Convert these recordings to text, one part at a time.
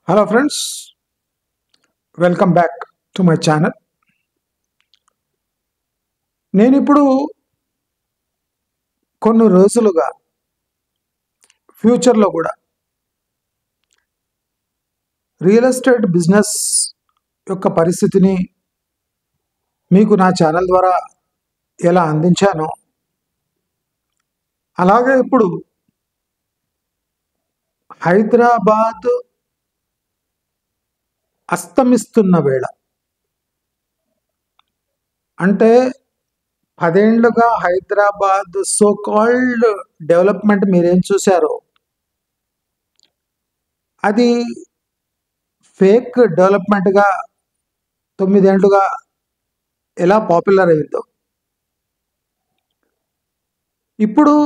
Hello friends, welcome back to my channel. నేను ఇప్పుడు కొన్ని రోజులుగా ఫ్యూచర్లో కూడా రియల్ ఎస్టేట్ బిజినెస్ యొక్క పరిస్థితిని మీకు నా ఛానల్ ద్వారా ఎలా అందించానో అలాగే ఇప్పుడు హైదరాబాద్ అస్తమిస్తున్న వేళ అంటే 10 ఏళ్లుగా హైదరాబాద్ సో కాల్డ్ డెవలప్మెంట్ మీరేం చూశారో అది ఫేక్ డెవలప్మెంట్గా 9 ఏళ్లుగా ఎలా పాపులర్ అయిందో ఇప్పుడు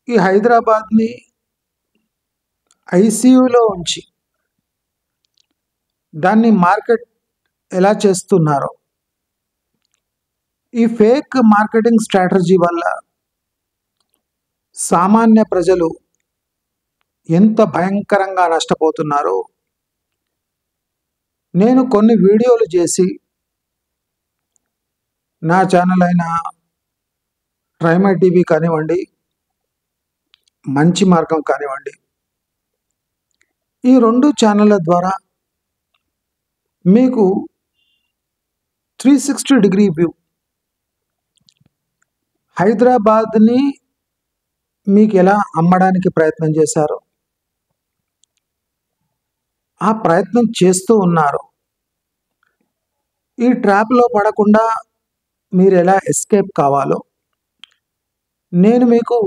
ఈ హైదరాబాద్ని ఐసీయూలో ఉంచి దాన్ని మార్కెట్ ఎలా చేస్తున్నారో ఈ ఫేక్ మార్కెటింగ్ స్ట్రాటజీ వల్ల సామాన్య ప్రజలు ఎంత భయంకరంగా నష్టపోతున్నారో నేను కొన్ని వీడియోలు చేసి నా ఛానల్ అయిన ట్రైమై టీవీ కానివ్వండి, మంచి మార్గం కానివ్వండి, ఈ 2 ఛానళ్ళ ద్వారా మీకు 360 డిగ్రీ వ్యూ హైదరాబాద్ని మీకు ఎలా అమ్మడానికి ప్రయత్నం చేశారో, ఆ ప్రయత్నం చేస్తూ ఉన్నారు, ఈ ట్రాప్లో పడకుండా మీరు ఎలా ఎస్కేప్ కావాలో నేను మీకు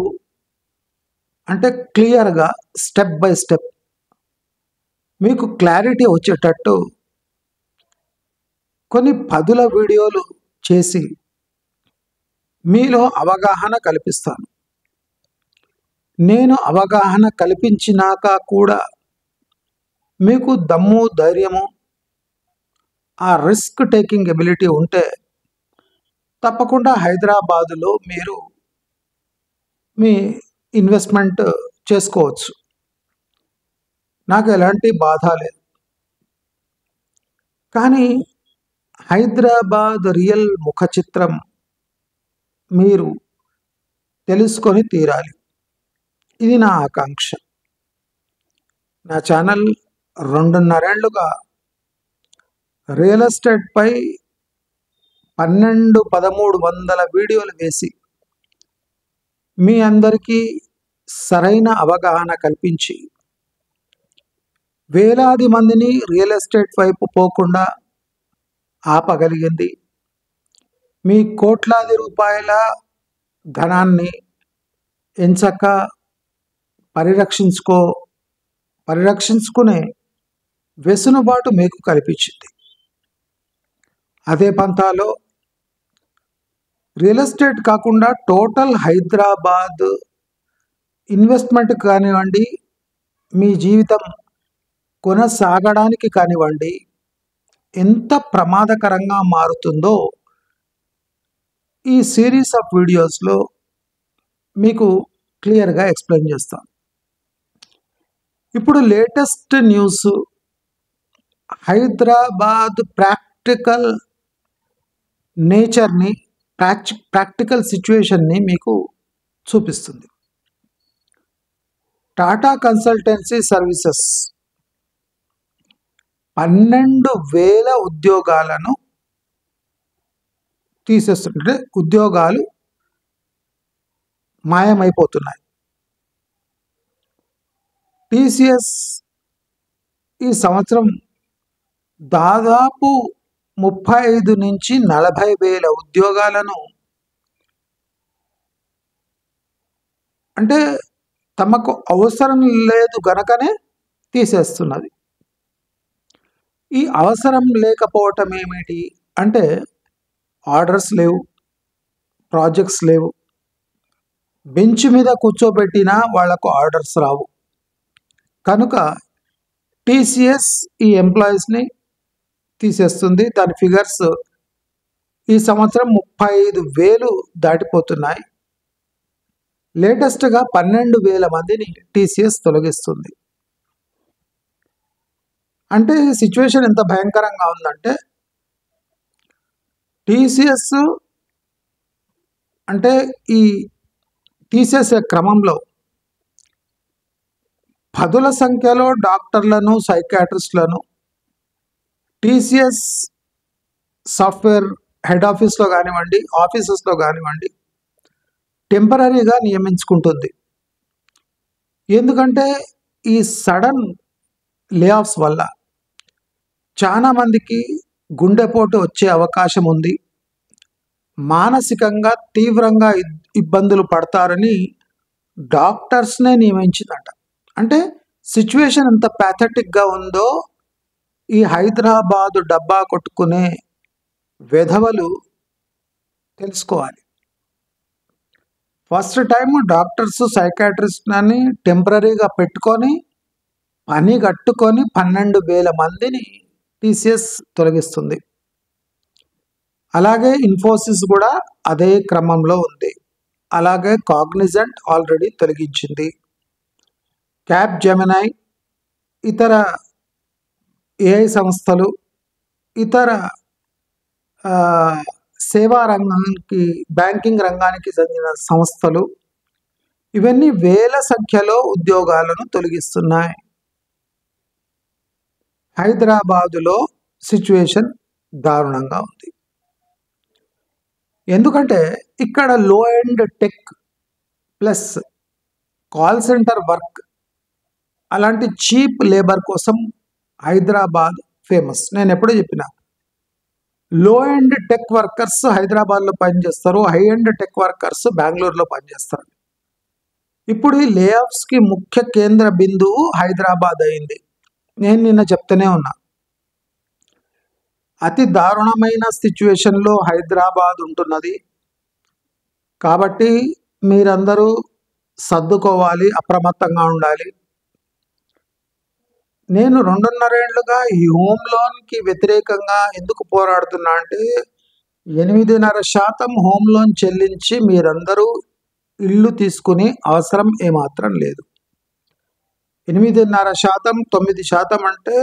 అంటే క్లియర్గా స్టెప్ బై స్టెప్ మీకు క్లారిటీ వచ్చేటట్టు కొన్ని పదుల వీడియోలు చేసి మీలో అవగాహన కల్పిస్తాను. నేను అవగాహన కల్పించినాక కూడా మీకు దమ్ము ధైర్యము ఆ రిస్క్ టేకింగ్ ఎబిలిటీ ఉంటే తప్పకుండా హైదరాబాదులో మీరు మీ ఇన్వెస్ట్మెంట్ చేసుకోవచ్చు. నాకు ఎలాంటి బాధ లేదు. కానీ హైదరాబాద్ రియల్ ముఖ చిత్రం మీరు తెలుసుకొని తీరాలి. ఇది నా ఆకాంక్ష. నా ఛానల్ 2.5 ఏళ్లుగా రియల్ ఎస్టేట్పై 1300 వీడియోలు వేసి మీ అందరికీ సరైన అవగాహన కల్పించి వేలాది మందిని రియల్ ఎస్టేట్ వైపు పోకుండా ఆపగలిగింది. మీ కోట్లాది రూపాయల ధనాన్ని ఎంచక్క పరిరక్షించుకునే వెసులుబాటు మీకు కల్పించింది. అదే పంతాలో రియల్ ఎస్టేట్ కాకుండా టోటల్ హైదరాబాద్ ఇన్వెస్ట్మెంట్ కానివ్వండి, మీ జీవితం కొనసాగడానికి కానివ్వండి, ఎంత ప్రమాదకరంగా మారుతుందో ఈ సిరీస్ ఆఫ్ వీడియోస్లో మీకు క్లియర్గా ఎక్స్ప్లెయిన్ చేస్తాను. ఇప్పుడు లేటెస్ట్ న్యూస్ హైదరాబాద్ ప్రాక్టికల్ నేచర్ని, ప్రాక్టికల్ సిచ్యువేషన్ని మీకు చూపిస్తుంది. టాటా కన్సల్టెన్సీ సర్వీసెస్ 12,000 ఉద్యోగాలను తీసేస్తుంటే ఉద్యోగాలు మాయమైపోతున్నాయి. టీసీఎస్ ఈ సంవత్సరం దాదాపు 35 నుంచి 40,000 ఉద్యోగాలను అంటే తమకు అవసరం లేదు గనకనే తీసేస్తున్నది. ఈ అవసరం లేకపోవటం ఏమిటి అంటే ఆర్డర్స్ లేవు, ప్రాజెక్ట్స్ లేవు, బెంచ్ మీద కూర్చోబెట్టినా వాళ్లకు ఆర్డర్స్ రావు. కనుక టీసీఎస్ ఈ ఎంప్లాయీస్ని తీసేస్తుంది. దాని ఫిగర్స్ ఈ సంవత్సరం 35,000 దాటిపోతున్నాయి. లేటెస్ట్గా 12,000 మందిని టీసీఎస్ తొలగిస్తుంది. అంటే సిచ్యువేషన్ ఎంత భయంకరంగా ఉందంటే టీసీఎస్ అంటే ఈ తీసేసే క్రమంలో పదుల సంఖ్యలో డాక్టర్లను సైకాట్రిస్టులను టీసీఎస్ సాఫ్ట్వేర్ హెడ్ ఆఫీస్లో కానివ్వండి ఆఫీసెస్లో కానివ్వండి టెంపరీగా నియమించుకుంటుంది. ఎందుకంటే ఈ సడన్ లే ఆఫ్స్ వల్ల చాలామందికి గుండెపోటు వచ్చే అవకాశం ఉంది, మానసికంగా తీవ్రంగా ఇబ్బందులు పడతారని డాక్టర్స్నే నియమించిందట. అంటే సిచ్యువేషన్ ఎంత ప్యాథటిక్గా ఉందో ఈ హైదరాబాదు డబ్బా కొట్టుకునే వెధవలు తెలుసుకోవాలి. ఫస్ట్ టైం డాక్టర్స్ సైకాట్రిస్ట్ని టెంపరీగా పెట్టుకొని పని కట్టుకొని 12,000 మందిని టీసీఎస్ తొలగిస్తుంది. అలాగే ఇన్ఫోసిస్ కూడా అదే క్రమంలో ఉంది. అలాగే కాగ్నిజెంట్ ఆల్రెడీ తొలగించింది. క్యాప్ జెమినై, ఇతర ఏఐ సంస్థలు, ఇతర సేవా రంగానికి బ్యాంకింగ్ రంగానికి చెందిన సంస్థలు ఇవన్నీ వేల సంఖ్యలో ఉద్యోగాలను తొలగిస్తున్నాయి. హైదరాబాదులో సిచ్యువేషన్ దారుణంగా ఉంది. ఎందుకంటే ఇక్కడ లో end tech plus call centre work అలాంటి చీప్ లేబర్ కోసం హైదరాబాద్ ఫేమస్. నేను ఎప్పుడూ చెప్పిన లో ఎండ్ టెక్ వర్కర్స్ హైదరాబాద్లో పనిచేస్తారు, హై ఎండ్ టెక్ వర్కర్స్ బెంగళూరులో పనిచేస్తారు. ఇప్పుడు ఈ లే ఆఫ్స్కి ముఖ్య కేంద్ర బిందువు హైదరాబాద్ అయింది. నేను నిన్న చెప్తూనే ఉన్నా, అతి దారుణమైన సిచ్యువేషన్లో హైదరాబాద్ ఉంటున్నది. కాబట్టి మీరందరూ సర్దుకోవాలి, అప్రమత్తంగా ఉండాలి. నేను 2.5 ఏళ్లుగా ఈ హోమ్ లోన్కి వ్యతిరేకంగా ఎందుకు పోరాడుతున్నా అంటే 8.5% హోమ్ లోన్ చెల్లించి మీరందరూ ఇల్లు తీసుకునే అవసరం ఏమాత్రం లేదు. 8.5%, 9% అంటే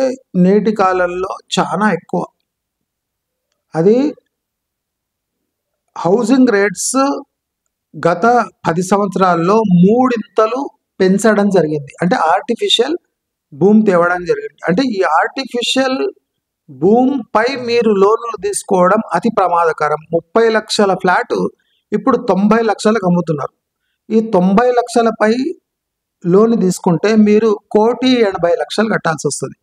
నేటి కాలంలో చాలా ఎక్కువ. అది హౌసింగ్ రేట్స్ గత 10 సంవత్సరాల్లో 3 ఇంతలు పెంచడం జరిగింది. అంటే ఆర్టిఫిషియల్ భూమి తేవడం జరిగింది. అంటే ఈ ఆర్టిఫిషియల్ భూమిపై మీరు లోన్లు తీసుకోవడం అతి ప్రమాదకరం. 30 లక్షల ఫ్లాట్ ఇప్పుడు 90 లక్షలకు అమ్ముతున్నారు. ఈ 90 లక్షలపై లోన్ తీసుకుంటే మీరు 1,80,00,000 కట్టాల్సి వస్తుంది.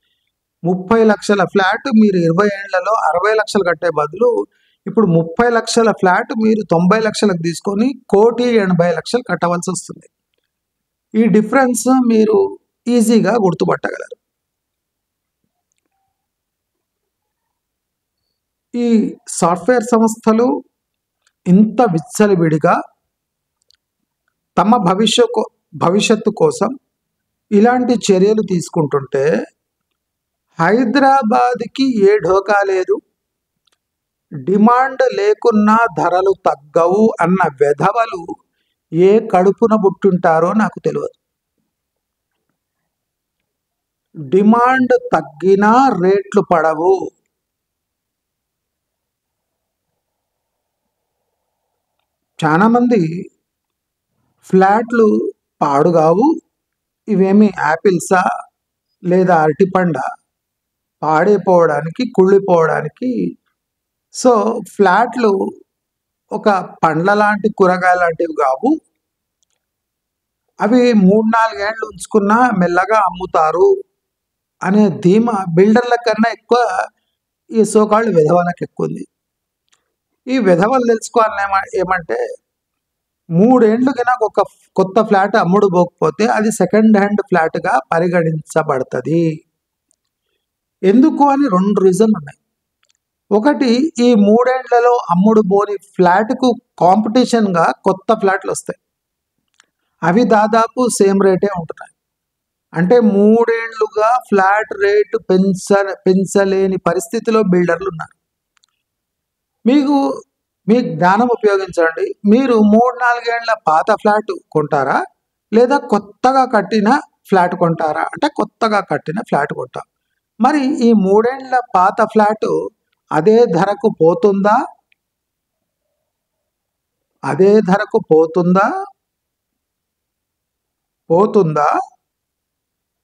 30 లక్షల ఫ్లాట్ మీరు 20 ఏళ్లలో 60 లక్షలు కట్టే బదులు ఇప్పుడు 30 లక్షల ఫ్లాట్ మీరు 90 లక్షలకు తీసుకొని 1,80,00,000 కట్టవలసి వస్తుంది. ఈ డిఫరెన్స్ మీరు ఈజీగా గుర్తుపట్టగలరు. ఈ సాఫ్ట్వేర్ సంస్థలు ఇంత విచ్చలవిడిగా తమ భవిష్యత్తు కోసం ఇలాంటి చర్యలు తీసుకుంటుంటే హైదరాబాద్కి ఏ ఢోకా లేదు, డిమాండ్ లేకున్నా ధరలు తగ్గవు అన్న వెధవలు ఏ కడుపున పుట్టుంటారో నాకు తెలియదు. డిమాండ్ తగ్గినా రేట్లు పడవు. చాలామంది ఫ్లాట్లు పాడుగావు, ఇవేమి యాపిల్సా లేదా అరటిపండ పాడైపోవడానికి కుళ్ళిపోవడానికి. సో ఫ్లాట్లు ఒక పండ్ల లాంటి కూరగాయ లాంటివి కావు, అవి 3-4 ఏళ్ళు ఉంచుకున్నా మెల్లగా అమ్ముతారు అనే ధీమా బిల్డర్ల కన్నా ఎక్కువ ఈ సోకాళ్ళు విధవలకు ఎక్కువ ఉంది. ఈ విధవలు తెలుసుకోవాలని ఏమంటే 3 ఏళ్ళకి నాకు ఒక కొత్త ఫ్లాట్ అమ్ముడు పోకపోతే అది సెకండ్ హ్యాండ్ ఫ్లాట్గా పరిగణించబడుతుంది. ఎందుకు అని 2 రీజన్లు ఉన్నాయి. ఒకటి, ఈ 3 ఏళ్లలో అమ్ముడు పోని ఫ్లాట్కు కాంపిటీషన్గా కొత్త ఫ్లాట్లు వస్తాయి. అవి దాదాపు సేమ్ రేటే ఉంటున్నాయి. అంటే 3 ఏళ్లుగా ఫ్లాట్ రేటు పెంచలేని పరిస్థితిలో బిల్డర్లు ఉన్నారు. మీ జ్ఞానం ఉపయోగించండి. మీరు 3-4 ఏళ్ల పాత ఫ్లాట్ కొంటారా లేదా కొత్తగా కట్టిన ఫ్లాట్ కొంటారా అంటే కొత్తగా కట్టిన ఫ్లాట్ కొంటాం. మరి ఈ 3 ఏళ్ల పాత ఫ్లాటు అదే ధరకు పోతుందా? అదే ధరకు పోతుందా?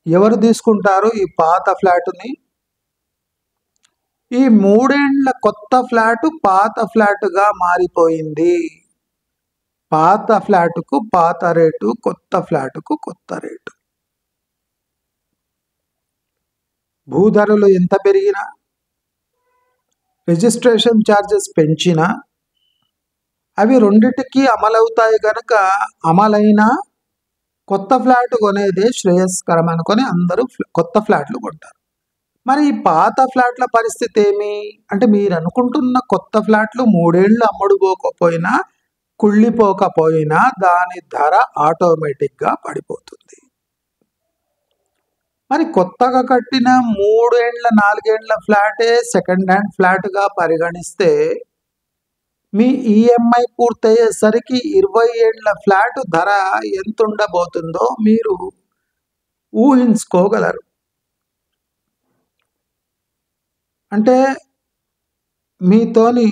ఎవరు తీసుకుంటారు ఈ పాత ఫ్లాటుని? ఈ 3 ఏళ్ల కొత్త ఫ్లాటు పాత ఫ్లాటుగా మారిపోయింది. పాత ఫ్లాటుకు పాత రేటు, కొత్త ఫ్లాటుకు కొత్త రేటు. భూధరలు ఎంత పెరిగినా, రిజిస్ట్రేషన్ ఛార్జెస్ పెంచినా అవి రెండిటికి అమలవుతాయి కనుక అమలైన కొత్త ఫ్లాట్ కొనేదే శ్రేయస్కరం అనుకొని అందరూ కొత్త ఫ్లాట్లు కొంటారు. మరి ఈ పాత ఫ్లాట్ల పరిస్థితి ఏమి అంటే, మీరు అనుకుంటున్న కొత్త ఫ్లాట్లు 3 ఏళ్ళు అమ్ముడుపోకపోయినా, కుళ్ళిపోకపోయినా దాని ధర ఆటోమేటిక్గా పడిపోతుంది. మరి కొత్తగా కట్టిన 3 ఏళ్ల 4 ఏళ్ల ఫ్లాటే సెకండ్ హ్యాండ్ ఫ్లాట్గా పరిగణిస్తే మీ ఈఎంఐ పూర్తయ్యేసరికి 20 ఏళ్ల ఫ్లాట్ ధర ఎంత ఉండబోతుందో మీరు ఊహించుకోగలరు. అంటే మీతోని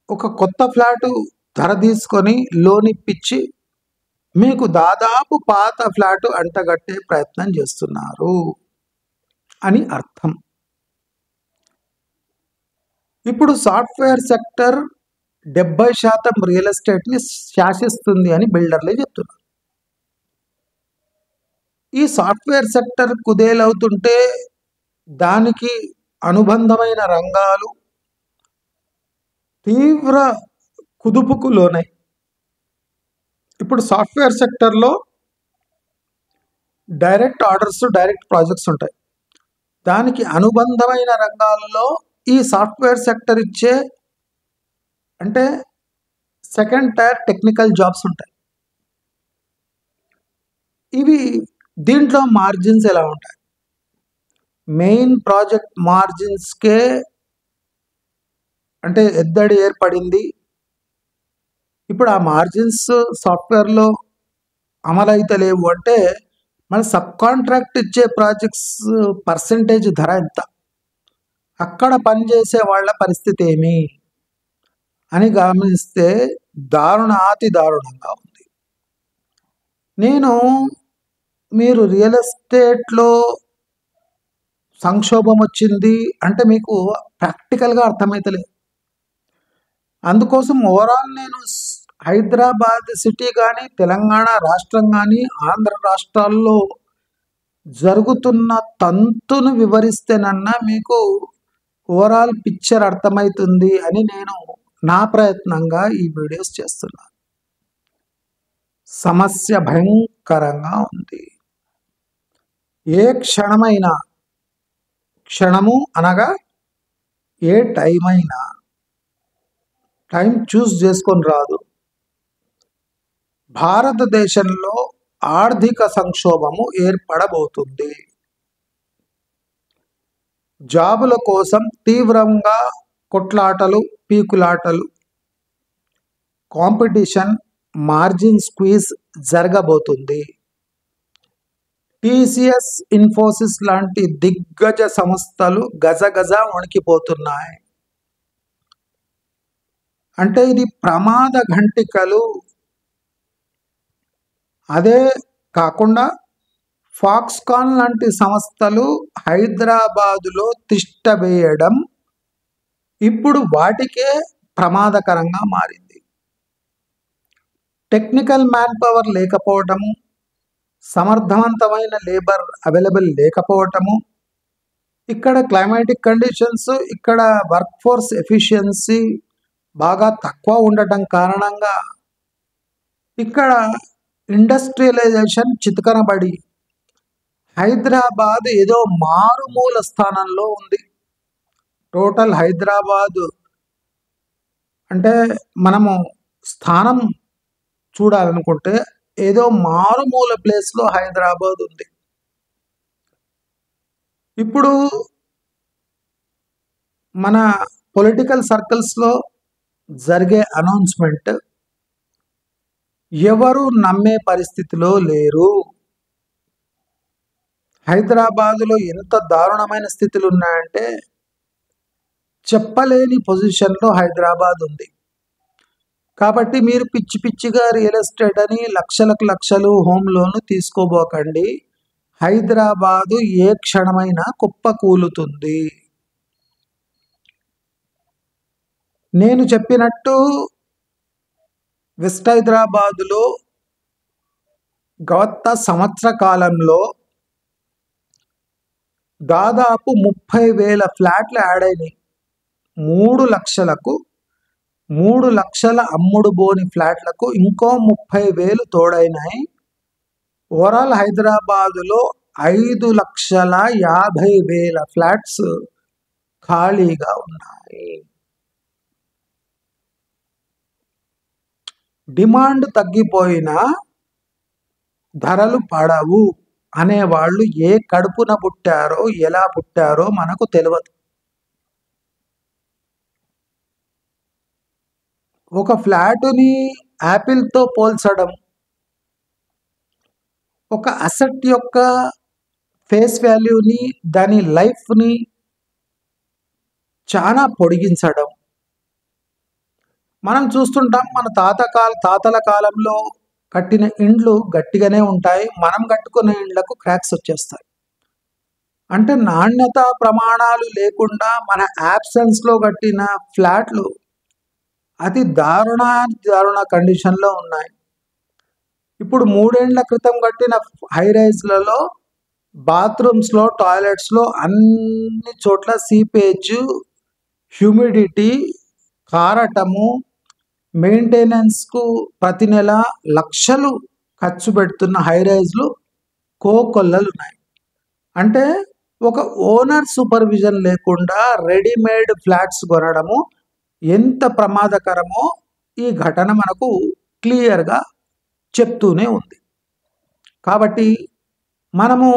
ఒక కొత్త ఫ్లాటు ధర తీసుకొని లోన్ ఇప్పించి మీకు దాదాపు పాత ఫ్లాటు అంటగట్టే ప్రయత్నం చేస్తున్నారు అని అర్థం. ఇప్పుడు సాఫ్ట్వేర్ సెక్టర్ 70% రియల్ ఎస్టేట్ని శాసిస్తుంది అని బిల్డర్లే చెప్తున్నారు. ఈ సాఫ్ట్వేర్ సెక్టర్ కుదేలవుతుంటే దానికి అనుబంధమైన రంగాలు తీవ్ర కుదుపుకు లోనై. ఇప్పుడు సాఫ్ట్వేర్ సెక్టర్లో డైరెక్ట్ ఆర్డర్స్, డైరెక్ట్ ప్రాజెక్ట్స్ ఉంటాయి. దానికి అనుబంధమైన రంగాలలో ఈ సాఫ్ట్వేర్ సెక్టర్ ఇచ్చే అంటే సెకండ్ టైర్ టెక్నికల్ జాబ్స్ ఉంటాయి. ఇవి దీంట్లో మార్జిన్స్ ఎలా ఉంటాయి? మెయిన్ ప్రాజెక్ట్ మార్జిన్స్కే అంటే ఎద్దడి ఏర్పడింది. ఇప్పుడు ఆ మార్జిన్స్ సాఫ్ట్వేర్లో అమలైతే లేవు అంటే మన సబ్ కాంట్రాక్ట్ ఇచ్చే ప్రాజెక్ట్స్ పర్సంటేజ్ ధర ఎంత, అక్కడ పనిచేసే వాళ్ళ పరిస్థితి ఏమి అని గమనిస్తే అతి దారుణంగా ఉంది. మీరు రియల్ ఎస్టేట్లో సంక్షోభం వచ్చింది అంటే మీకు ప్రాక్టికల్గా అర్థమైతలేదు. అందుకోసం ఓవరాల్ నేను హైదరాబాద్ సిటీ కానీ, తెలంగాణ రాష్ట్రం కానీ, ఆంధ్ర రాష్ట్రాల్లో జరుగుతున్న తంతును వివరిస్తేనన్నా మీకు ఓవరాల్ పిక్చర్ అర్థమవుతుంది అని నేను నా ప్రయత్నంగా ఈ వీడియోస్ చేస్తున్నాను. సమస్య భయంకరంగా ఉంది. ఏ క్షణమైనా, క్షణము అనగా ఏ టైం అయినా, టైం చూస్ చేసుకొని రాదు, భారతదేశంలో ఆర్థిక సంక్షోభము ఏర్పడబోతుంది. జాబుల కోసం తీవ్రంగా కొట్లాటలు, పీకులాటలు, కాంపిటీషన్, మార్జిన్ స్క్వీజ్ జరగబోతుంది. టీసీఎస్, ఇన్ఫోసిస్ లాంటి దిగ్గజ సంస్థలు గజగజ వణికిపోతున్నాయి. అంటే ఇది ప్రమాద ఘంటికలు. అదే కాకుండా ఫాక్స్కాన్ లాంటి సంస్థలు హైదరాబాదులో తిష్ట వేయడం ఇప్పుడు వాటికే ప్రమాదకరంగా మారింది. టెక్నికల్ మ్యాన్ పవర్ లేకపోవటము, సమర్థవంతమైన లేబర్ అవైలబుల్ లేకపోవటము, ఇక్కడ క్లైమాటిక్ కండిషన్స్, ఇక్కడ వర్క్ ఫోర్స్ ఎఫిషియన్సీ బాగా తక్కువ ఉండటం కారణంగా ఇక్కడ ఇండస్ట్రియలైజేషన్ చితకనబడి హైదరాబాద్ ఏదో మారుమూల స్థానంలో ఉంది. టోటల్ హైదరాబాద్ అంటే మనము స్థానం చూడాలనుకుంటే ఏదో మారుమూల ప్లేస్లో హైదరాబాద్ ఉంది. ఇప్పుడు మన పొలిటికల్ సర్కిల్స్లో జరిగే అనౌన్స్మెంట్ ఎవరు నమ్మే పరిస్థితిలో లేరు. హైదరాబాదులో ఎంత దారుణమైన స్థితులు ఉన్నాయంటే చెప్పలేని పొజిషన్లో హైదరాబాద్ ఉంది. కాబట్టి మీరు పిచ్చి పిచ్చిగా రియల్ ఎస్టేట్ అని లక్షలకు లక్షలు హోమ్ లోన్లు తీసుకోబోకండి. హైదరాబాదు ఏ క్షణమైనా కుప్పకూలుతుంది. నేను చెప్పినట్టు వెస్ట్ హైదరాబాదులో గత సంవత్సర కాలంలో దాదాపు 30,000 ఫ్లాట్లు యాడ్ అయినాయి. 3 లక్షలకు 3 లక్షల అమ్ముడు బోని ఫ్లాట్లకు ఇంకో 30,000 తోడైనాయి. ఓవరాల్ హైదరాబాదులో 5,50,000 ఫ్లాట్స్ ఖాళీగా ఉన్నాయి. డిమాండ్ తగ్గిపోయినా ధరలు పడవు అనేవాళ్ళు ఏ కడుపున పుట్టారో ఎలా పుట్టారో మనకు తెలియదు. ఒక ఫ్లాటుని యాపిల్తో పోల్చడం, ఒక అసెట్ యొక్క ఫేస్ వాల్యూని, దాని లైఫ్ని చాలా పొడిగించడం మనం చూస్తుంటాం. మన తాతల కాలంలో కట్టిన ఇండ్లు గట్టిగానే ఉంటాయి. మనం కట్టుకునే ఇండ్లకు క్రాక్స్ వచ్చేస్తాయి. అంటే నాణ్యత ప్రమాణాలు లేకుండా మన యాబ్సెన్స్లో కట్టిన ఫ్లాట్లు అతి దారుణ కండిషన్లో ఉన్నాయి. ఇప్పుడు 3 ఏళ్ల క్రితం కట్టిన హైరైజ్లలో బాత్రూమ్స్లో, టాయిలెట్స్లో అన్ని చోట్ల సీపేజ్, హ్యూమిడిటీ, కారటము, మెయింటెనెన్స్కు ప్రతి నెల లక్షలు ఖర్చు పెడుతున్న హైరైజ్లు కోకొల్లలు ఉన్నాయి. అంటే ఒక ఓనర్ సూపర్విజన్ లేకుండా రెడీమేడ్ ఫ్లాట్స్ కొనడము ఎంత ప్రమాదకరమో ఈ ఘటన మనకు క్లియర్గా చెప్తూనే ఉంది. కాబట్టి మనము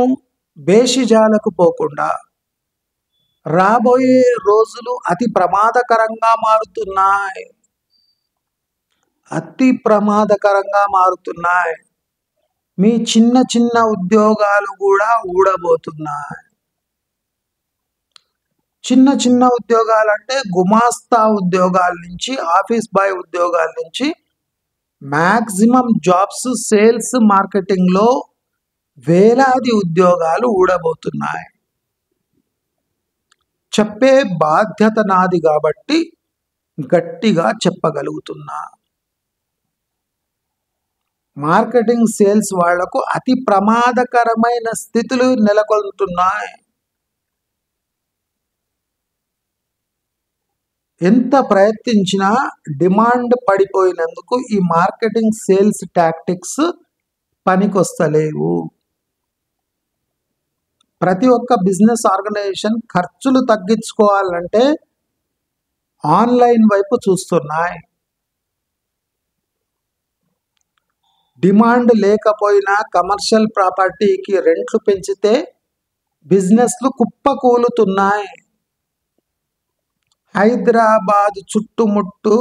బేషిజాలకు పోకుండా రాబోయే రోజులు అతి ప్రమాదకరంగా మారుతున్నాయి. మీ చిన్న ఉద్యోగాలు కూడా ఊడబోతున్నాయి. చిన్న ఉద్యోగాలు అంటే గుమాస్తా ఉద్యోగాల నుంచి, ఆఫీస్ బాయ్ ఉద్యోగాల నుంచి మ్యాక్సిమం జాబ్స్ సేల్స్ మార్కెటింగ్లో వేలాది ఉద్యోగాలు ఊడబోతున్నాయి. చెప్పే బాధ్యత నాది కాబట్టి గట్టిగా చెప్పగలుగుతున్నా. మార్కెటింగ్ సేల్స్ వాళ్లకు అతి ప్రమాదకరమైన స్థితులు నెలకొల్పుతున్నాయి. ఎంత ప్రయత్నించినా డిమాండ్ పడిపోయినందుకు ఈ మార్కెటింగ్ సేల్స్ టాక్టిక్స్ పనికొస్తలేవు. ప్రతి ఒక్క బిజినెస్ ఆర్గనైజేషన్ ఖర్చులు తగ్గించుకోవాలంటే ఆన్లైన్ వైపు చూస్తున్నాయి. డిమాండ్ లేకపోయినా కమర్షియల్ ప్రాపర్టీకి రెంట్లు పెంచితే బిజినెస్లు కుప్పకూలుతున్నాయి. హైదరాబాద్ చుట్టుముట్టు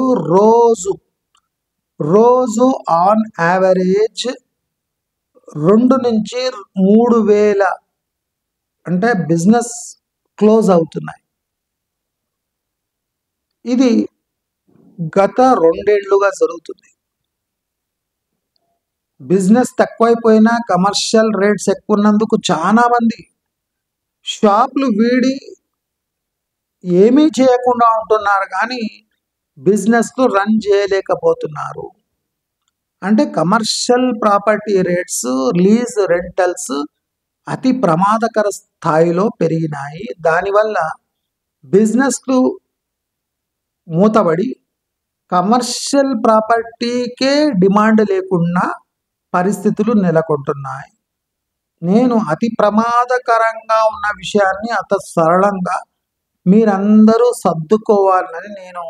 రోజు ఆన్ యావరేజ్ 2 నుంచి 3,000 అంటే బిజినెస్ క్లోజ్ అవుతున్నాయి. ఇది గత 2 ఏళ్లుగా జరుగుతుంది. బిజినెస్ తక్కువైపోయినా కమర్షియల్ రేట్స్ ఎక్కువ ఉన్నందుకు చాలా మంది షాపులు వీడి ఏమీ చేయకుండా ఉంటున్నారు, కానీ బిజినెస్లు రన్ చేయలేకపోతున్నారు. అంటే commercial property rates, lease rentals అతి ప్రమాదకర స్థాయిలో పెరిగినాయి. దానివల్ల బిజినెస్లు మూతబడి కమర్షియల్ ప్రాపర్టీకే డిమాండ్ లేకుండా పరిస్థితులు నెలకొంటున్నాయి. నేను అతి ప్రమాదకరంగా ఉన్న విషయాన్ని అంత సరళంగా మీరందరూ సర్దుకోవాలని నేను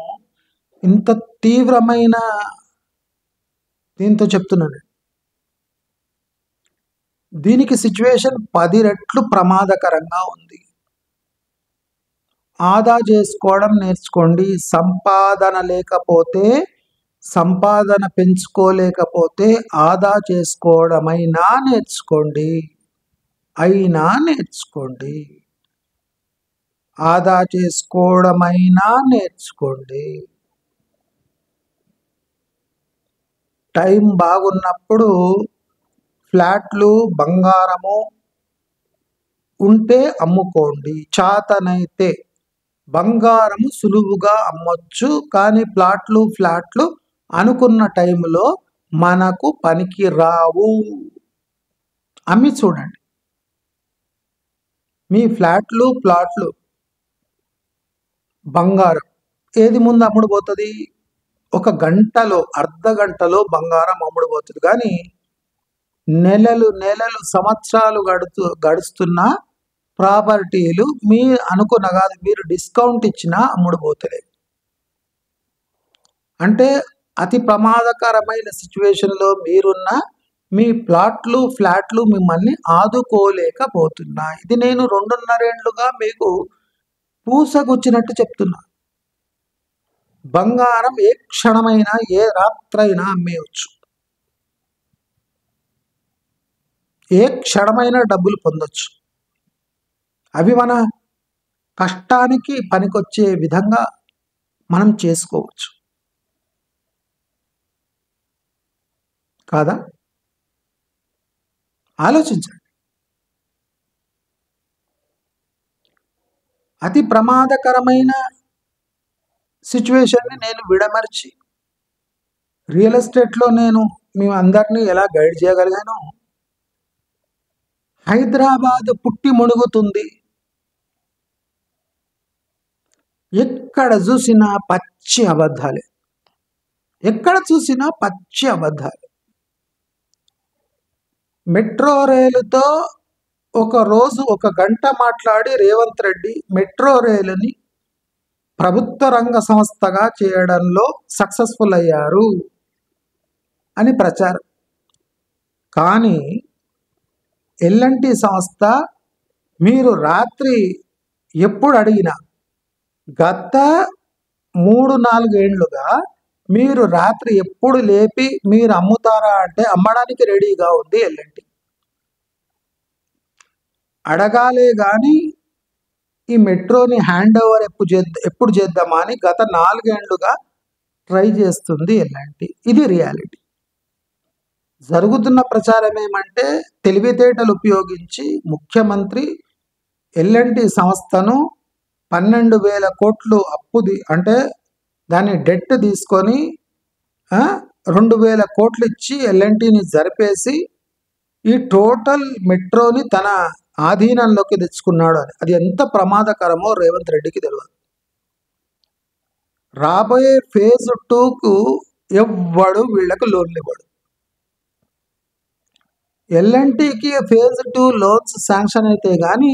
ఇంత తీవ్రమైన దీంతో చెప్తున్నాను. దీనికి సిచ్యువేషన్ 10 రెట్లు ప్రమాదకరంగా ఉంది. ఆదా చేసుకోవడం నేర్చుకోండి. సంపాదన పెంచుకోలేకపోతే ఆదా చేసుకోవడమైనా నేర్చుకోండి. అయినా నేర్చుకోండి, ఆదా చేసుకోవడమైనా నేర్చుకోండి. టైం బాగున్నప్పుడు ఫ్లాట్లు, బంగారము ఉంటే అమ్ముకోండి. చాతనైతే బంగారము సులువుగా అమ్మొచ్చు, కానీ ఫ్లాట్లు అనుకున్న టైంలో మనకు పనికి రావు. అమ్మి చూడండి. మీ ప్లాట్లు బంగారం ఏది ముందు అమ్ముడుపోతుంది? ఒక గంటలో, అర్ధ గంటలో బంగారం అమ్ముడుపోతుంది. కానీ నెలలు సంవత్సరాలు గడుస్తున్న ప్రాపర్టీలు మీ అనుకున్న కాదు, మీరు డిస్కౌంట్ ఇచ్చినా అమ్ముడుపోతలేదు. అంటే అతి ప్రమాదకరమైన సిచ్యువేషన్లో మీరున్న మీ ఫ్లాట్లు మిమ్మల్ని ఆదుకోలేకపోతున్నాయి. ఇది నేను 2.5 ఏళ్లుగా మీకు పూసగుచ్చినట్టు చెప్తున్నా. బంగారం ఏ క్షణమైనా, ఏ రాత్రైనా అమ్మేయచ్చు, ఏ క్షణమైనా డబ్బులు పొందొచ్చు. అవి మన కష్టానికి పనికొచ్చే విధంగా మనం చేసుకోవచ్చు కాదా? ఆలోచించండి. అతి ప్రమాదకరమైన సిచ్యువేషన్ని నేను విడమర్చి రియల్ ఎస్టేట్లో మేము అందరినీ ఎలా గైడ్ చేయగలిగాను? హైదరాబాద్ పుట్టి మునుగుతుంది, ఎక్కడ చూసినా పచ్చి అబద్ధాలే, ఎక్కడ చూసినా పచ్చి అబద్ధాలు. మెట్రో రైలుతో రోజు 1 గంట మాట్లాడి రేవంత్ రెడ్డి మెట్రో రైలుని ప్రభుత్వ రంగ సంస్థగా చేయడంలో సక్సెస్ఫుల్ అయ్యారు అని ప్రచారం. కానీ ఎల్ఎన్టీ సంస్థ మీరు రాత్రి ఎప్పుడు అడిగినా, గత 3-4 ఏళ్లుగా మీరు రాత్రి ఎప్పుడు లేపి మీరు అమ్ముతారా అంటే అమ్మడానికి రెడీగా ఉంది ఎల్ఎన్టీ. అడగాలే కానీ ఈ మెట్రోని హ్యాండ్ ఓవర్ ఎప్పుడు చేద్దామా అని గత 4 ఏళ్లుగా ట్రై చేస్తుంది ఎల్ఎన్టీ. ఇది రియాలిటీ. జరుగుతున్న ప్రచారం ఏమంటే, తెలివితేటలు ఉపయోగించి ముఖ్యమంత్రి ఎల్ఎన్టీ సంస్థను 12,000 కోట్లు అంటే దాన్ని డెట్ తీసుకొని 2,000 కోట్లు ఇచ్చి ఎల్ఎన్టీని జరిపేసి ఈ టోటల్ మెట్రోని తన ఆధీనంలోకి తెచ్చుకున్నాడు అని. అది ఎంత ప్రమాదకరమో రేవంత్ రెడ్డికి తెలియదు. రాబోయే ఫేజ్ 2కు ఎవ్వడు వీళ్లకు లోన్లు ఇవ్వడు. ఎల్ఎన్టీకి ఫేజ్ 2 లోన్స్ శాంక్షన్ అయితే కానీ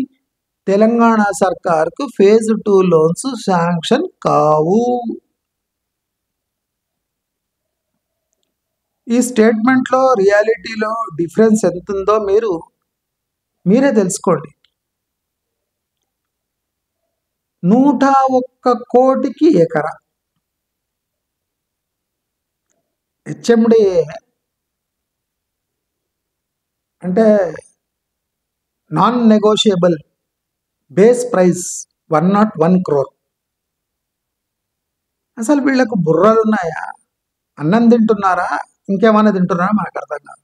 తెలంగాణ సర్కార్కు ఫేజ్ 2 లోన్స్ శాంక్షన్ కావు. ఈ స్టేట్మెంట్లో రియాలిటీలో డిఫరెన్స్ ఎంత ఉందో మీరే తెలుసుకోండి. 101 కోటికి ఎకరా హెచ్ఎండిఏ అంటే non negotiable base price 101 crore. అసలు వీళ్ళకు బుర్రలు ఉన్నాయా? అన్నం తింటున్నారా, ఇంకేమైనా తింటున్నారా మనకు అర్థం కాదు.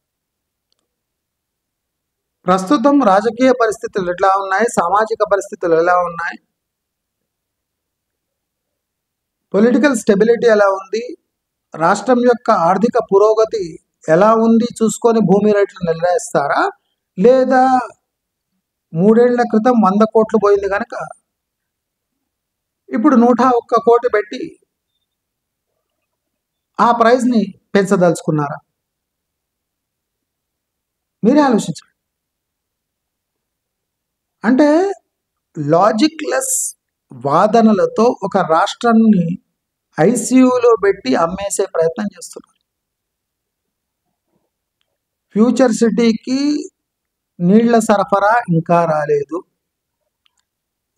ప్రస్తుతం రాజకీయ పరిస్థితులు ఎట్లా ఉన్నాయి, సామాజిక పరిస్థితులు ఎలా ఉన్నాయి, పొలిటికల్ స్టెబిలిటీ ఎలా ఉంది, రాష్ట్రం యొక్క ఆర్థిక పురోగతి ఎలా ఉంది చూసుకొని భూమి రేట్లు నిర్ణయిస్తారా? లేదా 3 ఏళ్ల క్రితం 100 కోట్లు పోయింది కనుక ఇప్పుడు 101 కోటి పెట్టి ఆ ప్రైజ్ని పెంచదలుచుకున్నారా? మీరే ఆలోచించండి. అంటే లాజిక్లెస్ వాదనలతో ఒక రాష్ట్రాన్ని ఐసీయూలో పెట్టి అమ్మేసే ప్రయత్నం చేస్తున్నారు. ఫ్యూచర్ సిటీకి నీళ్ల సరఫరా ఇంకా రాలేదు.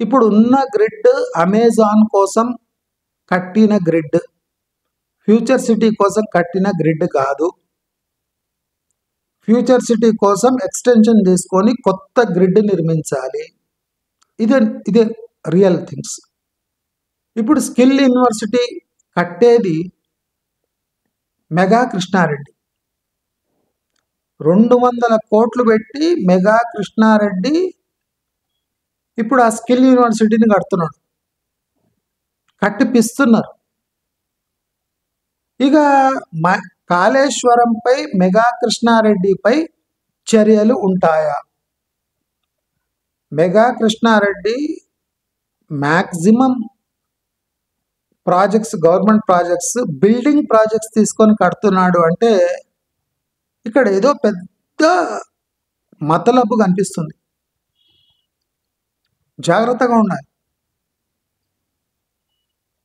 ఇప్పుడు ఉన్న గ్రిడ్ అమెజాన్ కోసం కట్టిన గ్రిడ్, ఫ్యూచర్ సిటీ కోసం కట్టిన గ్రిడ్ కాదు. ఫ్యూచర్ సిటీ కోసం ఎక్స్టెన్షన్ తీసుకొని కొత్త గ్రిడ్ నిర్మించాలి. ఇదే రియల్ థింగ్స్. ఇప్పుడు స్కిల్ యూనివర్సిటీ కట్టేది మెగా కృష్ణారెడ్డి. 200 కోట్లు పెట్టి మెగా కృష్ణారెడ్డి ఇప్పుడు ఆ స్కిల్ యూనివర్సిటీని కడుతున్నాడు, కట్టిపిస్తున్నారు. ఇక కాళేశ్వరంపై మెగా కృష్ణారెడ్డిపై చర్యలు ఉంటాయా? Megha Krishna Reddy maximum projects, government projects, building projects తీసుకొని కడుతున్నాడు అంటే ఇక్కడ ఏదో పెద్ద మతలబు కనిపిస్తుంది. జాగ్రత్తగా ఉండాలి.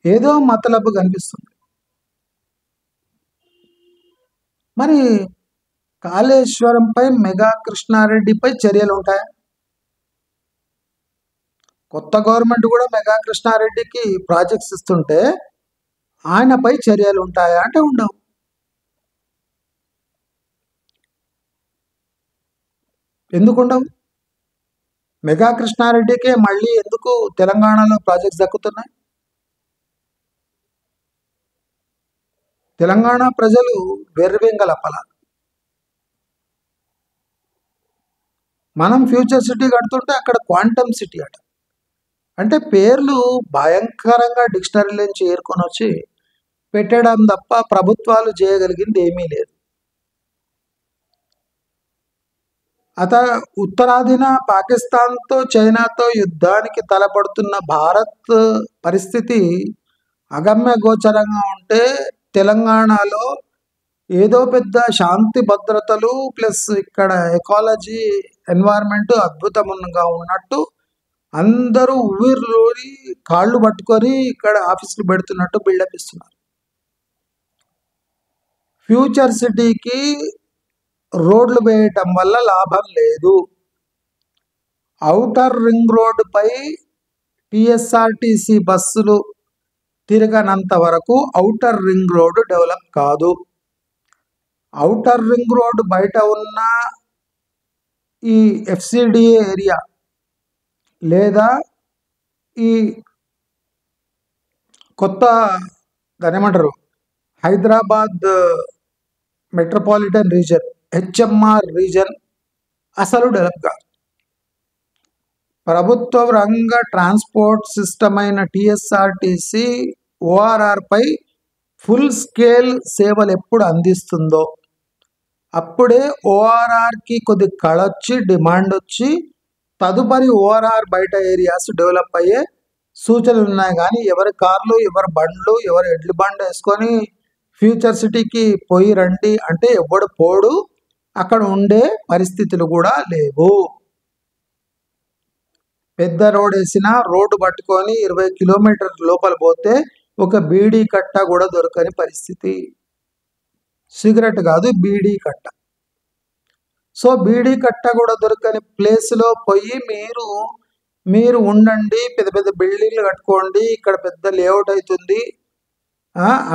ఏదో మతలబు కనిపిస్తుంది. మరి కాళేశ్వరంపై మెగా కృష్ణారెడ్డిపై చర్యలు ఉంటాయా? కొత్త గవర్నమెంట్ కూడా మెగా కృష్ణారెడ్డికి ప్రాజెక్ట్స్ ఇస్తుంటే ఆయనపై చర్యలు ఉంటాయా అంటే ఉండవు. ఎందుకు ఉండవు? మెగా కృష్ణారెడ్డికే మళ్ళీ ఎందుకు తెలంగాణలో ప్రాజెక్ట్స్ దక్కుతున్నాయి? తెలంగాణ ప్రజలు వెర్రివెంగలపల. మనం ఫ్యూచర్ సిటీ కడుతుంటే అక్కడ క్వాంటమ్ సిటీ అట. అంటే పేర్లు భయంకరంగా డిక్షనరీలోంచి ఏరుకొని వచ్చి పెట్టడం తప్ప ప్రభుత్వాలు చేయగలిగింది ఏమీ లేదు. ఉత్తరాదిన పాకిస్తాన్తో, చైనాతో యుద్ధానికి తలపడుతున్న భారత్ పరిస్థితి అగమ్య గోచరంగా ఉంటే తెలంగాణలో ఏదో పెద్ద శాంతి భద్రతలు ప్లస్ ఇక్కడ ఎకాలజీ ఎన్వైర్న్మెంట్ అద్భుతంగా ఉన్నట్టు అందరూ ఊరిలోని కాళ్ళు పట్టుకొని ఇక్కడ ఆఫీసులు పెడుతున్నట్టు బిల్డప్ ఇస్తున్నారు. ఫ్యూచర్ సిటీకి రోడ్లు వేయటం వల్ల లాభం లేదు. ఔటర్ రింగ్ రోడ్డుపై టీఎస్ఆర్టీసీ బస్సులు తిరగనంత వరకు ఔటర్ రింగ్ రోడ్డు డెవలప్ కాదు. ఔటర్ రింగ్ రోడ్డు బయట ఉన్న ఈ ఎఫ్సిడిఏ ఏరియా లేదా ఈ కొత్త దాని ఏమంటారు Hyderabad metropolitan reason, HMR reason అసలు డెవలప్ కాదు. ప్రభుత్వ రంగ ట్రాన్స్పోర్ట్ సిస్టమ్ అయిన టీఎస్ఆర్టీసీ ఓఆర్ఆర్పై ఫుల్ స్కేల్ సేవలు ఎప్పుడు అందిస్తుందో అప్పుడే ఓఆర్ఆర్కి కొద్ది కళొచ్చి డిమాండ్ వచ్చి తదుపరి ఓఆర్ఆర్ బయట ఏరియాస్ డెవలప్ అయ్యే సూచనలు ఉన్నాయి. కానీ ఎవరి కార్లు, ఎవరి బండ్లు, ఎవరు ఎడ్లు బండ్ వేసుకొని ఫ్యూచర్ సిటీకి పోయి రండి అంటే ఎవడు పోడు. అక్కడ ఉండే పరిస్థితులు కూడా లేవు. పెద్ద రోడ్ వేసినా రోడ్డు పట్టుకొని 20 కిలోమీటర్ల లోపల పోతే ఒక బీడీ కట్ట కూడా దొరకని పరిస్థితి. సిగరెట్ కాదు, బీడీ కట్ట. సో బీడీ కట్ట కూడా దొరకని ప్లేస్లో పోయి మీరు ఉండండి, పెద్ద పెద్ద బిల్డింగ్లు కట్టుకోండి, ఇక్కడ పెద్ద లేఅవుట్ అవుతుంది,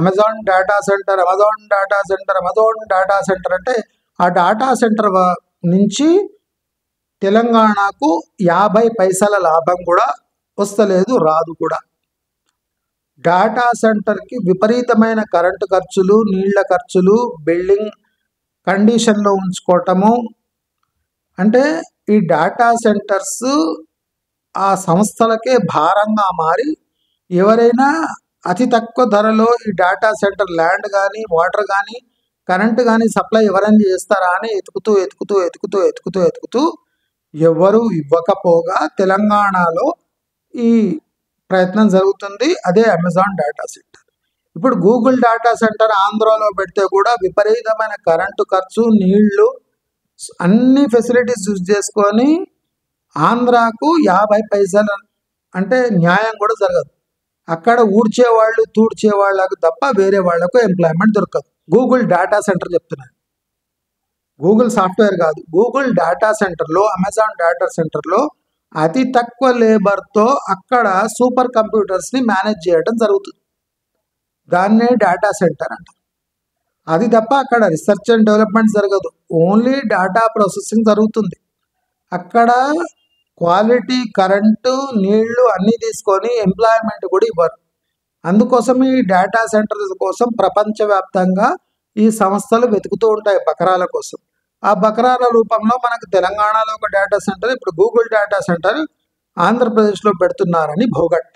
Amazon data centre, Amazon data centre, Amazon data centre అంటే ఆ డేటా సెంటర్ నుంచి తెలంగాణకు 50 పైసల లాభం కూడా వస్తలేదు, రాదు కూడా. డేటా సెంటర్కి విపరీతమైన కరెంటు ఖర్చులు, నీళ్ల ఖర్చులు, బిల్డింగ్ కండిషన్లో ఉంచుకోవటము. అంటే ఈ డేటా సెంటర్స్ ఆ సంస్థలకే భారంగా మారి ఎవరైనా అతి తక్కువ ధరలో ఈ డేటా సెంటర్ ల్యాండ్ కానీ, వాటర్ కానీ, కరెంటు కానీ సప్లై ఎవరైనా చేస్తారా అని ఎతుకుతూ ఎవరు ఇవ్వకపోగా తెలంగాణలో ఈ ప్రయత్నం జరుగుతుంది. అదే అమెజాన్ డేటా సెంటర్. ఇప్పుడు గూగుల్ డేటా సెంటర్ ఆంధ్రాలో పెడితే కూడా విపరీతమైన కరెంటు ఖర్చు, నీళ్లు, అన్ని ఫెసిలిటీస్ యూజ్ చేసుకొని ఆంధ్రాకు 50 పైసలు అంటే న్యాయం కూడా జరగదు. అక్కడ ఊడ్చేవాళ్ళు, తూడ్చేవాళ్ళకు తప్ప వేరే వాళ్లకు ఎంప్లాయ్మెంట్ దొరకదు. గూగుల్ డేటా సెంటర్ చెప్తున్నాను, గూగుల్ సాఫ్ట్వేర్ కాదు. గూగుల్ డేటా సెంటర్లో, అమెజాన్ డేటా సెంటర్లో అతి తక్కువ లేబర్తో అక్కడ సూపర్ కంప్యూటర్స్ని మేనేజ్ చేయడం జరుగుతుంది. దాన్నే డేటా సెంటర్ అంటారు. అది తప్ప అక్కడ రీసెర్చ్ అండ్ డెవలప్మెంట్ జరగదు, ఓన్లీ డేటా ప్రాసెసింగ్ జరుగుతుంది. అక్కడ క్వాలిటీ కరెంటు నీళ్లు అన్నీ తీసుకొని ఎంప్లాయ్మెంట్ కూడా ఇవ్వరు. అందుకోసం ఈ డేటా సెంటర్స్ కోసం ప్రపంచవ్యాప్తంగా ఈ సంస్థలు వెతుకుతూ ఉంటాయి బకరాల కోసం. ఆ బకరాల రూపంలో మనకు తెలంగాణలో ఒక డేటా సెంటర్, ఇప్పుడు గూగుల్ డేటా సెంటర్ ఆంధ్రప్రదేశ్లో పెడుతున్నారని భోగట్ట.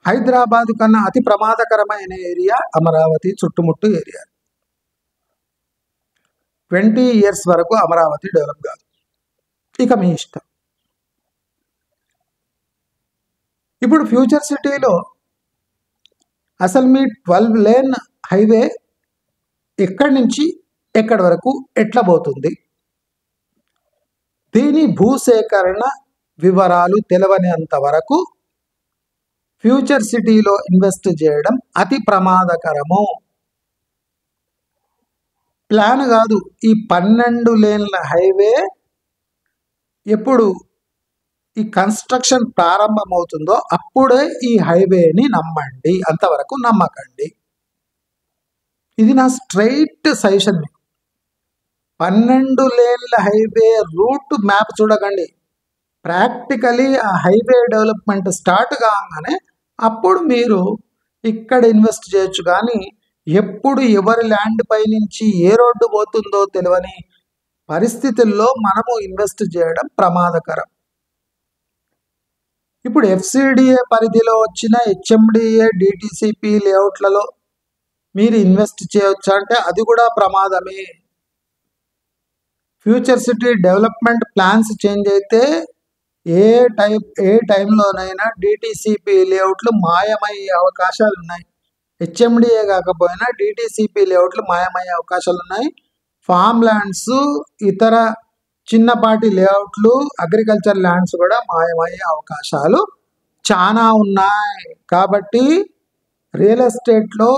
హైదరాబాద్ కన్నా అతి ప్రమాదకరమైన ఏరియా అమరావతి చుట్టుముట్టు ఏరియా. 20 years వరకు అమరావతి డెవలప్ కాదు, ఇక మీ ఇష్టం. ఇప్పుడు ఫ్యూచర్ సిటీలో అసలు మీ 12 lane హైవే ఎక్కడి నుంచి ఎక్కడి వరకు ఎట్లా పోతుంది, దీని భూసేకరణ వివరాలు తెలవనేంత వరకు ఫ్యూచర్ సిటీలో ఇన్వెస్ట్ చేయడం అతి ప్రమాదకరము. ప్లాన్ కాదు, ఈ 12 laneల హైవే ఎప్పుడు ఈ కన్స్ట్రక్షన్ ప్రారంభమవుతుందో అప్పుడే ఈ హైవేని నమ్మండి, అంతవరకు నమ్మకండి. ఇది నా స్ట్రైట్ సజెషన్. 12 laneల హైవే రూట్ మ్యాప్ చూడకండి, ప్రాక్టికలీ ఆ హైవే డెవలప్మెంట్ స్టార్ట్ కాగానే అప్పుడు మీరు ఇక్కడ ఇన్వెస్ట్ చేయొచ్చు. కానీ ఎప్పుడు ఎవరి ల్యాండ్ పై నుంచి ఏ రోడ్డు పోతుందో తెలియని పరిస్థితుల్లో మనము ఇన్వెస్ట్ చేయడం ప్రమాదకరం. ఇప్పుడు FCDA పరిధిలో వచ్చిన HMDA DTCP లేఅవుట్లలో మీరు ఇన్వెస్ట్ చేయొచ్చు అంటే అది కూడా ప్రమాదమే. Future city development plans change అయితే ఏ టైంలోనైనా DTCP లేఅవుట్లు మాయమయ్యే అవకాశాలు ఉన్నాయి. HMDA కాకపోయినా DTCP లేఅవుట్లు మాయమయ్యే అవకాశాలు ఉన్నాయి. ఫామ్ ల్యాండ్స్, ఇతర చిన్నపాటి లేఅవుట్లు, అగ్రికల్చర్ ల్యాండ్స్ కూడా మాయమయ్యే అవకాశాలు చాలా ఉన్నాయి. కాబట్టి రియల్ ఎస్టేట్లో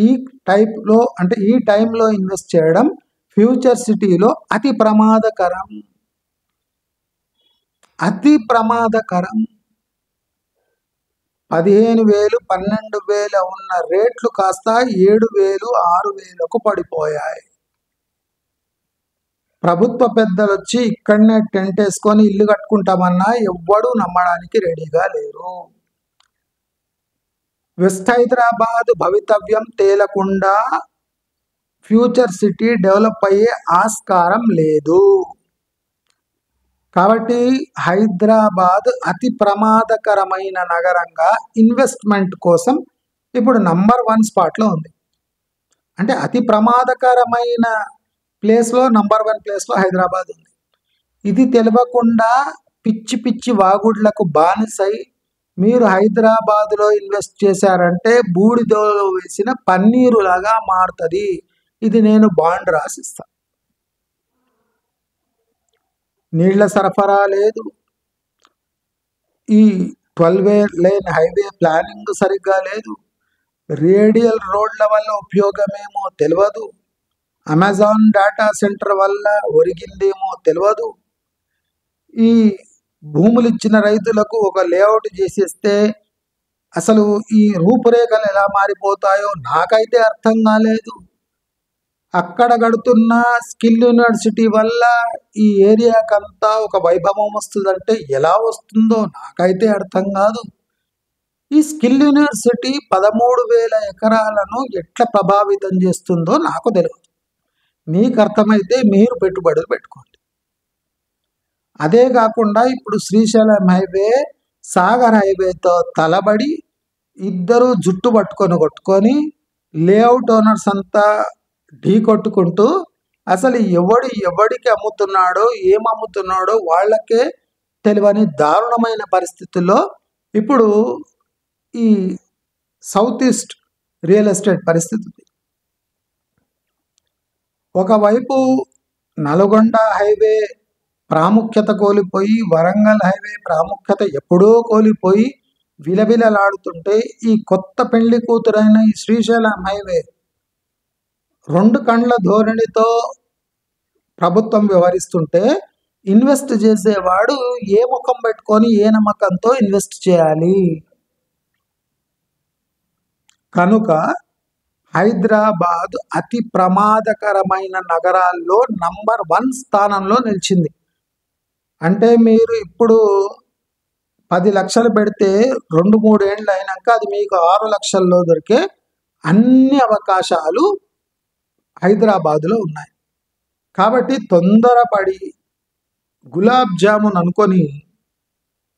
ఈ టైప్లో అంటే ఈ టైంలో ఇన్వెస్ట్ చేయడం ఫ్యూచర్ సిటీలో అతి ప్రమాదకరం. 15,000 12,000 ఉన్న రేట్లు కాస్త 7,000 6,000కు పడిపోయాయి. ప్రభుత్వ పెద్దలు వచ్చి ఇక్కడనే టెంట్ వేసుకొని ఇల్లు కట్టుకుంటామన్నా ఎవ్వడూ నమ్మడానికి రెడీగా లేరు. వెస్ట్ హైదరాబాద్ భవితవ్యం తేలకుండా ఫ్యూచర్ సిటీ డెవలప్ అయ్యే ఆస్కారం లేదు. కాబట్టి హైదరాబాద్ అతి ప్రమాదకరమైన నగరంగా ఇన్వెస్ట్మెంట్ కోసం ఇప్పుడు నంబర్ 1 స్పాట్లో ఉంది. అంటే అతి ప్రమాదకరమైన ప్లేస్లో నంబర్ 1 ప్లేస్లో హైదరాబాద్ ఉంది. ఇది తెలియకుండా పిచ్చి పిచ్చి వాగుడ్లకు బానిసై మీరు హైదరాబాద్లో ఇన్వెస్ట్ చేశారంటే బూడిదలో వేసిన పన్నీరులాగా మారుతుంది. ఇది నేను బాండ్ రాసిస్తాను. నీళ్ల సరఫరా లేదు, ఈ 12 lane హైవే ప్లానింగ్ సరిగ్గా లేదు, రేడియల్ రోడ్ల వల్ల ఉపయోగమేమో తెలియదు, అమెజాన్ డేటా సెంటర్ వల్ల ఒరిగిందేమో తెలియదు. ఈ భూములు ఇచ్చిన రైతులకు ఒక లేఅవుట్ చేసేస్తే అసలు ఈ రూపురేఖలు ఎలా మారిపోతాయో నాకైతే అర్థం కాలేదు. అక్కడ కడుతున్న స్కిల్ యూనివర్సిటీ వల్ల ఈ ఏరియాకంతా ఒక వైభవం వస్తుందంటే ఎలా వస్తుందో నాకైతే అర్థం కాదు. ఈ స్కిల్ యూనివర్సిటీ 13,000 ఎకరాలను ఎట్లా ప్రభావితం చేస్తుందో నాకు తెలియదు. మీకు అర్థమైతే మీరు పెట్టుబడులు పెట్టుకోండి. అదే కాకుండా ఇప్పుడు శ్రీశైలం హైవే సాగర్ హైవేతో తలబడి ఇద్దరు జుట్టు కొట్టుకొని లేఅవుట్ ఓనర్స్ అంతా ఢీ కొట్టుకుంటూ అసలు ఎవడికి అమ్ముతున్నాడో ఏమమ్ముతున్నాడో వాళ్ళకే తెలియని దారుణమైన పరిస్థితుల్లో ఇప్పుడు ఈ సౌత్ ఈస్ట్ రియల్ ఎస్టేట్ పరిస్థితి. ఒకవైపు నల్గొండ హైవే ప్రాముఖ్యత కోల్పోయి, వరంగల్ హైవే ప్రాముఖ్యత ఎప్పుడో కోల్పోయి విలవిలలాడుతుంటే ఈ కొత్త పెళ్లి కూతురైన ఈ శ్రీశైలం హైవే 2 కండ్ల ధోరణితో ప్రభుత్వం వ్యవహరిస్తుంటే ఇన్వెస్ట్ చేసేవాడు ఏ ముఖం పెట్టుకొని ఏ నమ్మకంతో ఇన్వెస్ట్ చేయాలి? కనుక హైదరాబాద్ అతి ప్రమాదకరమైన నగరాల్లో నంబర్ 1 స్థానంలో నిలిచింది. అంటే మీరు ఇప్పుడు 10 లక్షలు పెడితే 2-3 ఏళ్ళు అయినాక అది మీకు 6 లక్షల్లో దొరికే అన్ని అవకాశాలు హైదరాబాదులో ఉన్నాయి. కాబట్టి తొందరపడి గులాబ్ జామున్ అనుకొని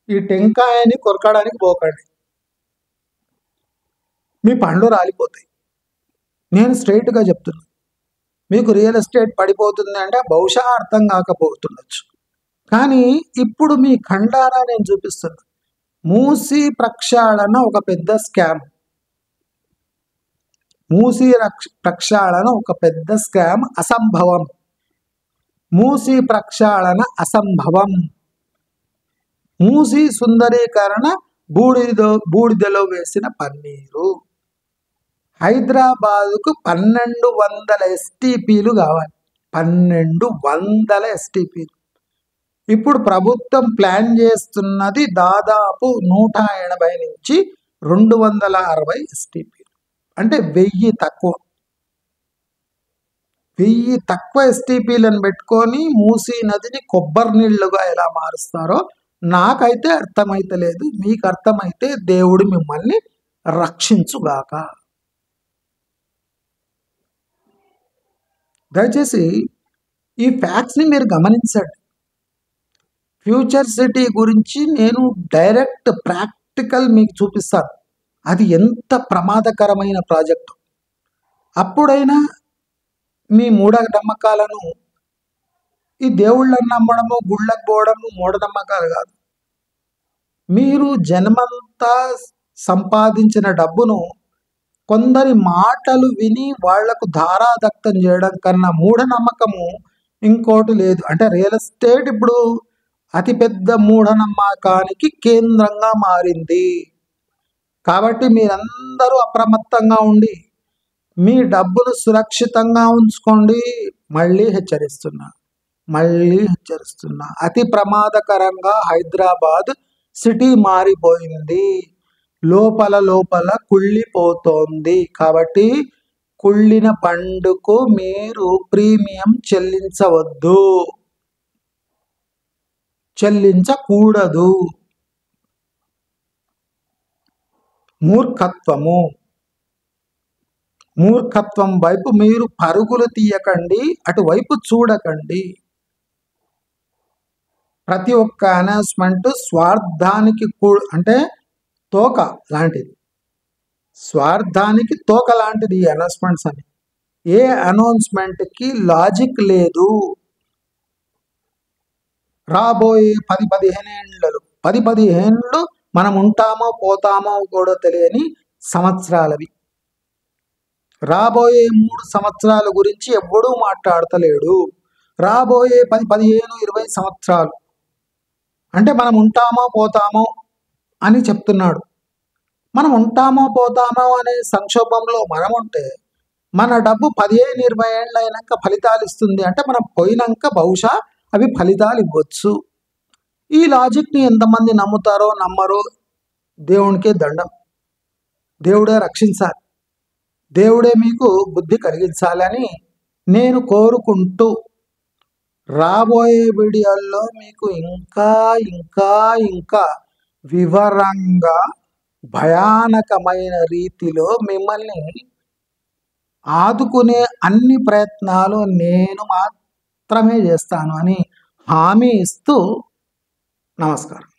ఈ టెంకాయని కొరకడానికి పోకండి, మీ పండ్లు రాలిపోతాయి. నేను స్ట్రైట్గా చెప్తున్నా, మీకు రియల్ ఎస్టేట్ పడిపోతుంది అంటే బహుశా అర్థం కాకపోతుండొచ్చు, కానీ ఇప్పుడు మీ ఖండారా నేను చూపిస్తున్నా. మూసీ ప్రక్షాళన ఒక పెద్ద స్కామ్. మూసీ ప్రక్షాళన ఒక పెద్ద స్కామ్, అసంభవం. మూసీ ప్రక్షాళన అసంభవం. మూసీ సుందరీకరణ బూడిదలో వేసిన పన్నీరు. హైదరాబాదుకు 1200 ఎస్టీపీలు కావాలి. 1200 ఎస్టీపీలు. ఇప్పుడు ప్రభుత్వం ప్లాన్ చేస్తున్నది దాదాపు 180 నుంచి 260 ఎస్టీపీలు. అంటే 1000 తక్కువ. 1000 తక్కువ ఎస్టీపీలను పెట్టుకొని మూసీ నదిని కొబ్బరి నీళ్లుగా ఎలా మారుస్తారో నాకైతే అర్థమైతలేదు. మీకు అర్థమైతే దేవుడు మిమ్మల్ని రక్షించుగాక. దయచేసి ఈ ఫ్యాక్ట్స్ని మీరు గమనించండి. ఫ్యూచర్ సిటీ గురించి నేను డైరెక్ట్ ప్రాక్టికల్ మీకు చూపిస్తాను. అది ఎంత ప్రమాదకరమైన ప్రాజెక్టు. అప్పుడైనా మీ మూఢనమ్మకాలను, ఈ దేవుళ్ళని నమ్మడము, గుళ్ళకు పోవడము మూఢనమ్మకాలు కాదు. మీరు జన్మంతా సంపాదించిన డబ్బును కొందరి మాటలు విని వాళ్లకు ధారాదత్తం చేయడం కన్నా మూఢనమ్మకము ఇంకోటి లేదు. అంటే రియల్ ఎస్టేట్ ఇప్పుడు అతిపెద్ద మూఢనమ్మకానికి కేంద్రంగా మారింది. కాబట్టి మీరందరూ అప్రమత్తంగా ఉండి మీ డబ్బును సురక్షితంగా ఉంచుకోండి. మళ్ళీ హెచ్చరిస్తున్నా. అతి ప్రమాదకరంగా హైదరాబాద్ సిటీ మారిపోయింది. లోపల కుళ్ళిపోతోంది. కాబట్టి కుళ్ళిన పండుకు మీరు ప్రీమియం చెల్లించకూడదు. మూర్ఖత్వం వైపు మీరు పరుగులు తీయకండి, అటువైపు చూడకండి. ప్రతి ఒక్క అనౌన్స్మెంట్ స్వార్థానికి అంటే తోక లాంటిది. స్వార్థానికి తోక లాంటిది ఈ అనౌన్స్మెంట్స్ అని. ఏ అనౌన్స్మెంట్కి లాజిక్ లేదు. రాబోయే 10-15 ఏళ్ళు మనం ఉంటామో పోతామో కూడా తెలియని సంవత్సరాలవి. రాబోయే 3 సంవత్సరాల గురించి ఎవ్వడూ మాట్లాడతలేడు. రాబోయే 10, 15, 20 సంవత్సరాలు అంటే మనం ఉంటామో పోతామో అని చెప్తున్నాడు. మనం ఉంటామో పోతామో అనే సంక్షోభంలో మనం ఉంటే మన డబ్బు 15, 20 ఏళ్ళు అయినాక ఫలితాలు ఇస్తుంది. అంటే మనం పోయినాక బహుశా అవి ఫలితాలు ఇవ్వచ్చు. ఈ లాజిక్ని ఎంతమంది నమ్ముతారో నమ్మరో దేవునికే దండం. దేవుడే రక్షించాలి. దేవుడే మీకు బుద్ధి కలిగించాలని నేను కోరుకుంటూ రాబోయే వీడియోల్లో మీకు ఇంకా వివరంగా భయానకమైన రీతిలో మిమ్మల్ని ఆదుకునే అన్ని ప్రయత్నాలు నేను మాత్రమే చేస్తాను అని హామీ ఇస్తూ నమస్కారం.